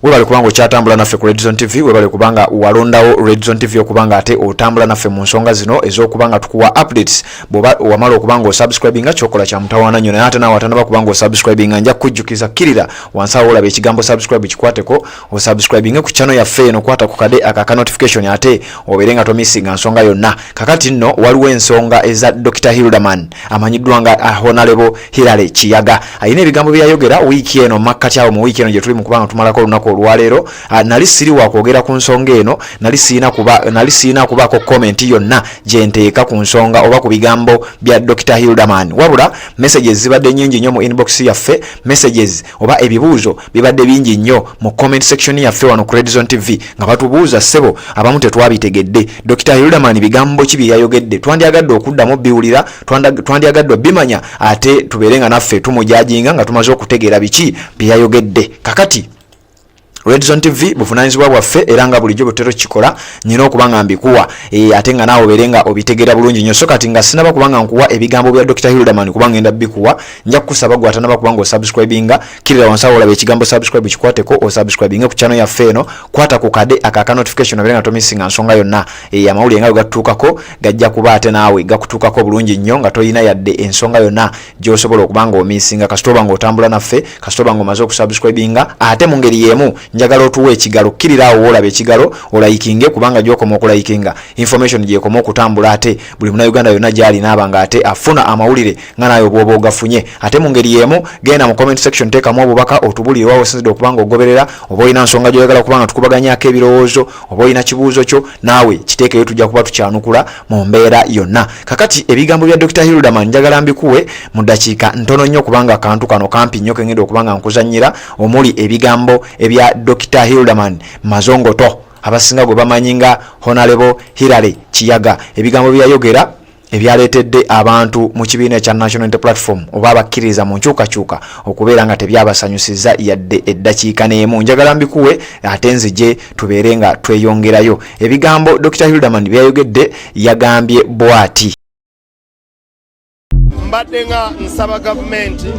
webale kubanga okyatambula naffe ku Red Zone TV, webale kubanga walondawo Red Zone TV okubanga ate otambula naffe mu nsonga zino ez'okubanga tukuwa updates boba wamala okubanga osubscribinga kyokola kya mutawaana nnyo naye ate naawe atanaba kubanga osubscribinga nja kujjukiza kirira wansi awo olaba ekigambo subscribe kikwateko osubscribinge ku channel yaffe eno kwata ku kade aka notification ate obeere nga tomissinga nsonga yonna. Kakati nno waliwo ensonga eza Dr. Hilderman amanyiddwa nga Honorable Hilary Kiyaga ayina ebigambo byayogera wiiki eno makkati awo mu wiiki eno gye tuli mu kubanga tumalako olunaku olwaleero. Nali siri wa kwogera ku nsonga eno, nali siina kubaako comment yonna gye nteeka ku nsonga oba ku bigambo bya Dr. Hilderman, wabula messages zibadde nnyingi nnyo mu inbox yaffe, messages oba ebibuuzo bibadde bingi nnyo mu comment section yaffe wano ku Red Zone TV nga batubuuza ssebo abamu tetwabitegedde Dr. Hilderman bigambo ki byayogedde, twandyagadde okuddamu biwulira, twandyagadde bimanya ate tubeere nga naffe tumujajinga nga tumaze okutegeera biki byayogedde. Kakati Red Zone TV buvunaanyizibwa bwaffe era nga bulijjo butero kikola nyina okubanga mbikuwa ate nga naawe obeerenga obitegeera bulungi nnyo. So kati nga sinaba kubanga nkuwa ebigambo bya Dr. Hilderman kubanga enda bikuwa nja kukusaba gwe atanaba kubanga osubscribinga kirira wansi awo olaba ekigambo subscribe kikwateko osubscribinge ku channel yaffe eno, kwata ku kade aka notification obeere nga tomissinga nsonga yonna amawulire nga gatuukako gajja kuba ate naawe gakutuukako bulungi nnyo nga toyina yadde ensonga yonna gy'osobola okubanga omissinga kasitoba nga otambula naffe, kasitoba nga omaze okusubscribinga ate mu ngeri y'emu njagala otuwe ekigalo kirira awo olaba ekigalo olayikinge kubanga gyokoma okulayikinga information gyekoma okutambula ate buli munnayuganda yonna gyali naabanga ate afuna amawulire nga nayo bw'oba ogafunye. Ate mu ngeri y'emu genda mu comment section teekamu obubaka otubulire wawo osinzidde okubanga ogoberera oba olina nsonga gy'oyagala kubanga tukubaganyako ebirowoozo oba olina kibuuzo kyo naawe kiteekeyo tujja kuba tukyanukula mu mbeera yonna. Kakati ebigambo bya Dr. Hilderman njagala mbikuwe mu ddakiika ntono nnyo kubanga akantu kano kampi nnyo kengenda okubanga nkuzannyira omuli ebigambo ebya Dr. Hilderman mazongoto abasinga gwe bamanyi nga Honorable Hilary Kiyaga, ebigambo byayogera ebyaleetedde abantu mu kibiina ekya National Unity Platform oba abakkiriza mu nkyukakyuka okubeera nga tebyabasanyusizza yadde eddakiika n'emu. Njagala mbikuwe ate nzije tubeere nga tweyongerayo. Ebigambo Dr. Hilderman byayogedde yagambye bw'ati: mbadde nga nsaba gavumenti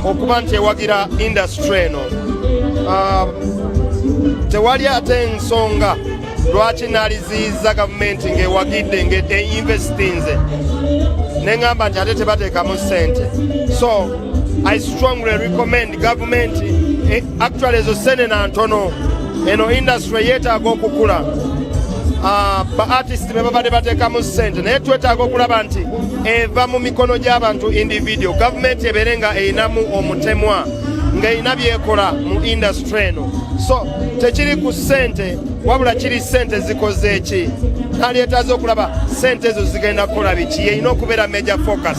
okuba nti ewagira industry eno. Tewali ate ensonga lwaki naliziyiza gavumenti ng'ewagidde ng'einvestinze neŋŋamba nti ate tebateekamu ssente. So I strongly recommend government actually ezo ssente na ntono eno industry yeetaaga okukula. Ba artist be babadde bateekamu ssente naye twetaaga okulaba nti eva mu mikono gy'abantu individual. Gavumenti ebeere nga erinamu omutemwa ng'erina byekola mu industry eno. So tekiri ku ssente wabula kiri ssente zikoze eki, naleetaze okulaba ssente ezo zigenda kukola biki. Yerina okubeera major focus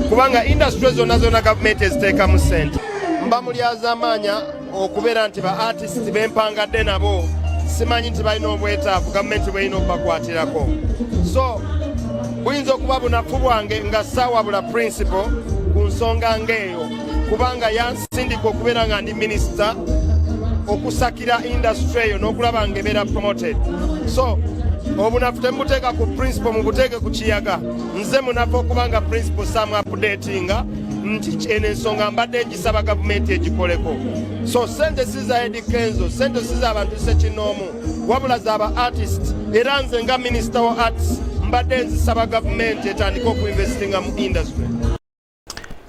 kubanga industry zonna gavumenti eziteekamu ssente. Mba mulyaza amaanya okubeera nti ba artist bempangadde nabo simanyi nti balina obwetaavu gavumenti bwelina okubakwatirako. So buyinza okuba bunafu bwange nga saawabula principal ku nsonga ng'eyo kubanga yansindika okubeera nga ndi minisita okusakira industry eyo n'okulaba ng'ebeera promoted. So obunafu temubuteeka ku principal mubuteeke ku Kiyaga. Nze munafu okubanga principal samu updatinga nti eno ensonga mbadde ngisaba gavumenti egikoleko. So sente si za Eddie Kenzo, sente si za abantu sekinoomu wabula z'aba artist era nze nga minisita wa arts mbadde nzisaba gavumenti etandika okuinvestinga mu industry.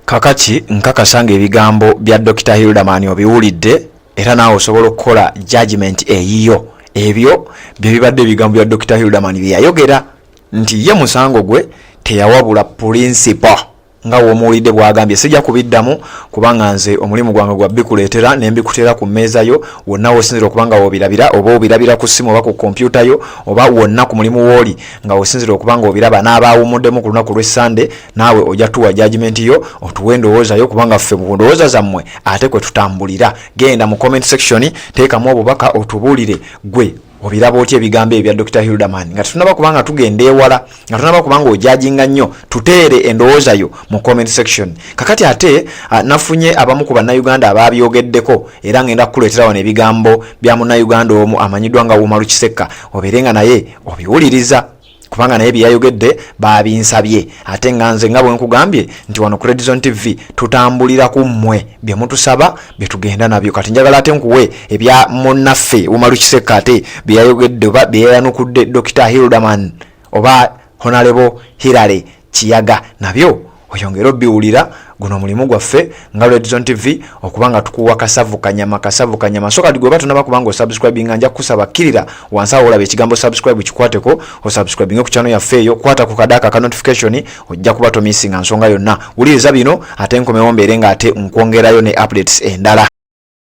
Kakati nkakasanga ebigambo bya Dr. Hilderman obiwulidde era naawe osobola okukola judgment eyiyo. Ebyo bye bibadde ebigambo bya Dr. Hilderman byayogera nti ye musango gwe teyawabula principal nga womuwulidde bwagambye. Sijja kubiddamu kubanga nze omulimu gwange gwa bikuleetera ne mbikuteera ku mmeeza yo wonna wosinzira okubanga wobirabira oba obirabira ku ssimu oba ku kompyuta yo oba wonna ku mulimu wooli nga wosinzira okubanga obiraba n'abaawumuddemu ku lunaku lw'Essande naawe ojja tuwa judgment yo otuwe endowooza yo kubanga ffe mu ndowooza zammwe ate kwe tutambulira. Genda mu comment section teekamu obubaka otubuulire gwe obiraba otya ebigambo ebya Dr. Hilderman nga tunaba kubanga tugenda ewala nga tunaba kubanga ojajinga nnyo tuteere endowooza yo mu comment section. Kakati ate nafunye abamu ku bannayuganda ababyogeddeko era ngenda kukuleetera wano ebigambo bya munnayuganda omu amanyiddwa nga Wumalu Kisekka obeerenga naye obiwuliriza kubanga naye byayogedde babinsabye ate nga nze nga bwe nkugambye nti wano ku Red Zone TV tutambulira ku mmwe bye mutusaba bye tugenda nabyo kati njagala ate nkuwe ebya munnaffe Umaru Kiseka ate byayogedde oba byeyanukudde Dr. Hilderman oba Honorable Hilary Kiyaga nabyo oyongera obiwulira guno mulimu gwaffe nga Red Zone TV okubanga tukuwa kasavu kanyama so kati gwe batunaba kubanga subscribing anja kusaba kirira wansi awo olabe ekigambo subscribe kikwateko o subscribing ku channel yaffe eyo kwata ku kadaka ka notification ojja kuba to missing nsonga yonna wuliriza bino ate nkomewo mbeere nga ate nkwongerayo ne updates endala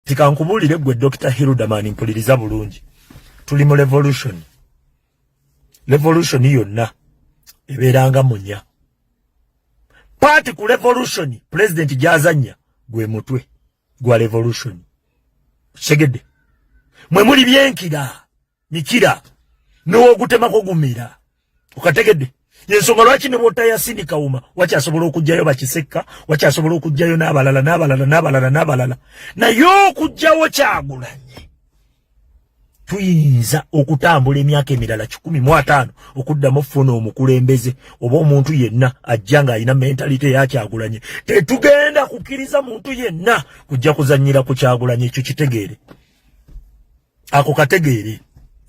tikankubulire gwe Dr. Hilderman mpuliriza bulungi tuli mu revolution yonna ebeeranga munya party ku revolution president jazanya gwe mutwe gwa revolution segede mwe muri byenkira nikira no gutema ko gumira ukategede yensonga lwaki ne bota ya sindika uma wachasobola okujjayo bakiseka wachasobola okujjayo n'abalala na yo kujjawo kyagulanye tuyinza okutambula emyaka emirala 15 okuddamu funa omukulembeze oba omuntu yenna ajjanga alina mentality ya Kyagulanye tetugenda kukkiriza muntu yenna kujja kuzanyira ku Kyagulanye ekyo kitegeere ako kategeere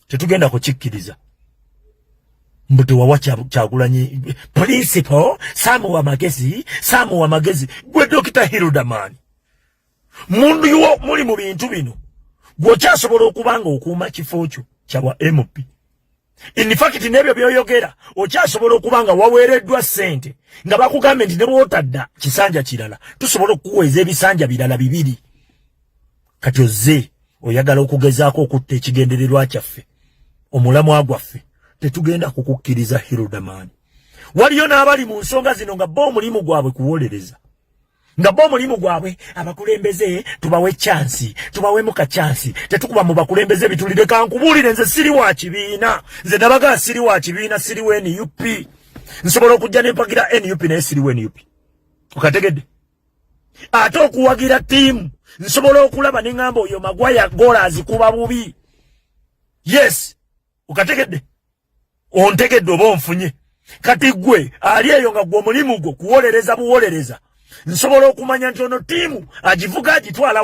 tetugenda kukikkiriza mbuto wawa Kyagulanye principle samu wa magezi gwe Dr. Hilderman mundu yo muri mu bintu bino gwochasobola okubanga okuuma kifo kyo kyawa MP in fact nebyo byoyogera okyasobola okubanga waweereddwa sente nga bakugambe nti ne bwotadda kisanja kirala tusobola okuweza ebisanja birala bibiri kati ozze oyagala okugezaako okutta ekigendererwa kyaffe omulamu agwaffe tetugenda kukukkiriza Hilderman waliyo n'abali mu nsonga zino nga bo omulimu gwabwe kuwolereza nga bo mulimu gwabwe abakulembeze tubawe chance tubawe muka chance tetukuba mu bakulembeze bitulire kankubulire nze siri wa kibiina nze nabaga siri wa kibiina siri we NUP nsobola okujja ne mpagira NUP ne siri we NUP ukategede ate okuwagira timu nsobola okulaba ne ngamba oyo Magwaya gola azikuba bubi yes ukategede ontegedde oba onfunye kati gwe ali eyo nga gwo mulimu gwo kuwolereza buwolereza nsobola okumanya nti ono tiimu agivuga agitwala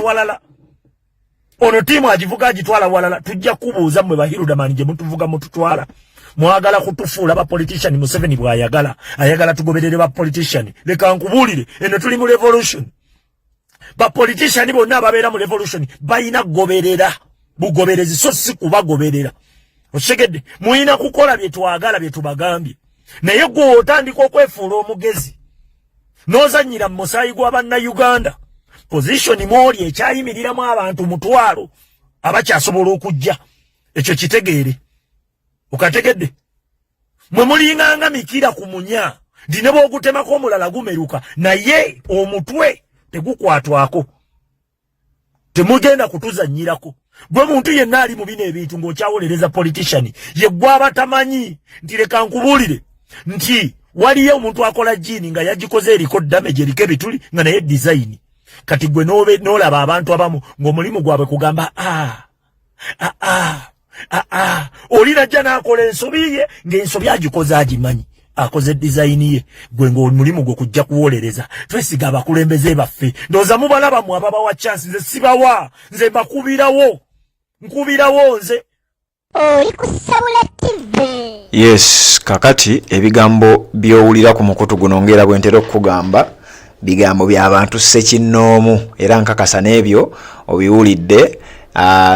walala tujja kubuuza mmwe ba Hilderman gye mutuvuga mututwala mwagala kutufuula ba politician Museveni ayagala tugoberere ba politician leka nkubuulire eno tuli mu revolution ba politician bonna ababeera mu revolution bayina goberera bugoberezi so si kubagoberera osegedde muyina kukola bye twagala bye tubagambye naye gwe otandika okwefuula omugezi nozanyira musayi gwa banna Uganda position moli ekyayimiriramu abantu mutwalo abakyasobola okujja ekyo kitegeere ukategedde mwe mulinganga mikira kumunya ndine bogutemako omulala gumeruka naye omutwe tegukwatwako temugenda kutuzanyirako gwe muntu yenna ali mu bino ebintu ng'okyawolereza politician ye gwaba tamanyi nti leka nkubuulire nti waliyo omuntu akola jini nga yagikoze eriko damage eriko bituli nga naye design kati gwe nolaba abantu abamu ng'omulimu gwabwe kugamba olina jja n'akola ensobi ye ng'ensobi agikoze agimanyi akoze design ye gwe ng'omulimu gwe kujja kuwolereza twesiga abakulembeze baffe ndowooza mubalaba mu ababawa chance nze sibawa nze nkubirawo nze oli ku Sabula TV. Yes, kakati ebigambo byowulira ku mukutu guno ngera bwentera okugamba bigambo by'abantu ssekinnoomu era nkakasa n'ebyo obiwulidde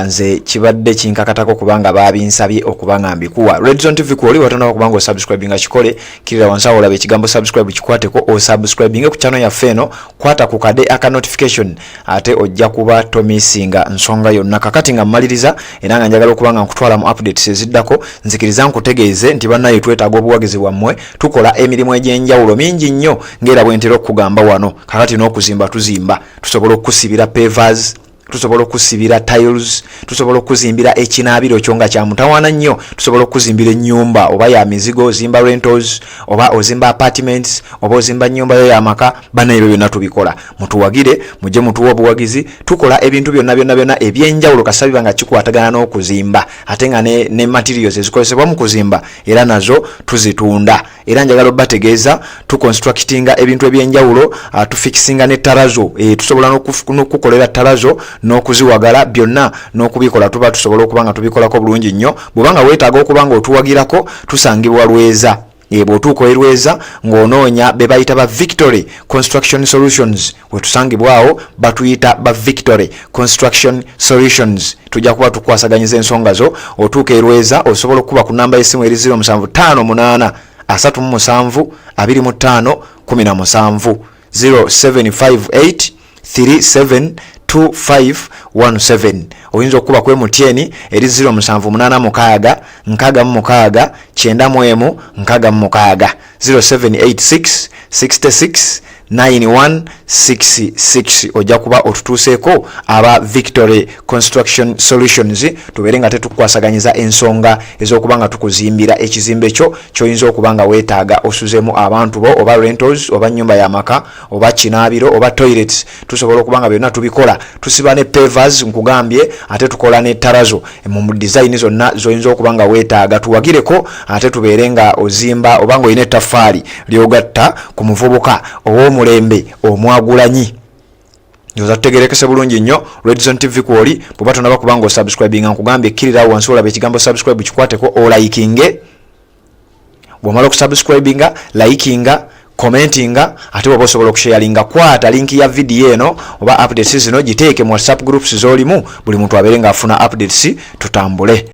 nze kibadde kinkakatako kubanga babinsabye okubanga mbikuwa. Red Zone TV kwoli watona kubanga osubscribinga kikole kirira wansi awo olabe ekigambo subscribe kikwateko osubscribinge ku channel yaffe eno kwata ku kade aka notification ate ojja kuba tomisinga nsonga yonna. Kakati nga mmaliriza era nga njagala okubanga nkutwala mu updates eziddako nzikiriza nkutegeeze nti bannaye twetaaga obuwagizi bwammwe tukola emirimu egy'enjawulo mingi nnyo ng'era bwentera okugamba wano kakati n'okuzimba tuzimba tusobola okukusibira pavers tusobola okusibira tiles, tusobola okuzimbira ekinaabiro kyonga kya mutawaana nnyo, tusobola okuzimbira ennyumba oba ya mizigo, ozimba rentals oba ozimba apartments oba ozimba nnyumba yo y'amaka. Bana ebyo byonna tubikola. Mutuwagire, mujje mutuwa obuwagizi. Tukola ebintu byonna ebyenjawulo kasabiba nga kikwatagana n'okuzimba ate nga ne materials ezikozesebwa mu kuzimba era nazo tuzitunda. Era njagala obategeeza tuconstructinga ebintu ebyenjawulo, tufixinga ne tarazo, tusobola n'okukolera tarazo n'okuziwagala byonna n'okubikola tuba tusobola okubanga tubikolako bulungi nnyo. Bw'obanga weetaaga okubanga otuwagirako tusangibwa Lweza. Bw'otuuka Lweza ng'onoonya be bayita ba Victory Construction Solutions, wetusangibwawo batuyita ba Victory Construction Solutions. Tujja kuba tukwasaganyiza ensonga zo. Otuuka Lweza osobola okuba ku namba y'essimu eri 0758 37 25 17 0758 372517. Oyinza okuba ku MTN eri 0786 66 91 66 0786 66 9166. Ojja kuba otutuuseeko aba Victory Construction Solutions tubeere nga tetukwasaganyiza ensonga ez'okubanga tukuzimbira ekizimbe kyo ky'oyinza okubanga weetaaga osuzeemu abantu bo oba rentals oba nnyumba y'amaka oba kinaabiro oba toilets. Tusobola okubanga byonna tubikola. Tusiba ne pavers nkugambye, ate tukola ne tarazo mu design zonna z'oyinza okubanga weetaaga. Tuwagireko ate tubeere nga ozimba obanga oyina ettaffaali ly'ogatta ku muvubuka ow'omulembe omwagulanyi. Yoza tutegerekese bulungi nnyo. Red Zone TV kwoli bw'oba tonaba kubanga osubscribinga nkugambye kirira wansi olaba ekigambo subscribe kikwateko olayikinge. Bw'omala okusubscribinga layikinga commentinga ate bw'oba osobola okusharinga kwata linki ya video eno oba updates zino giteeke mu WhatsApp groups z'olimu buli muntu abeere ng'afuna updates tutambule.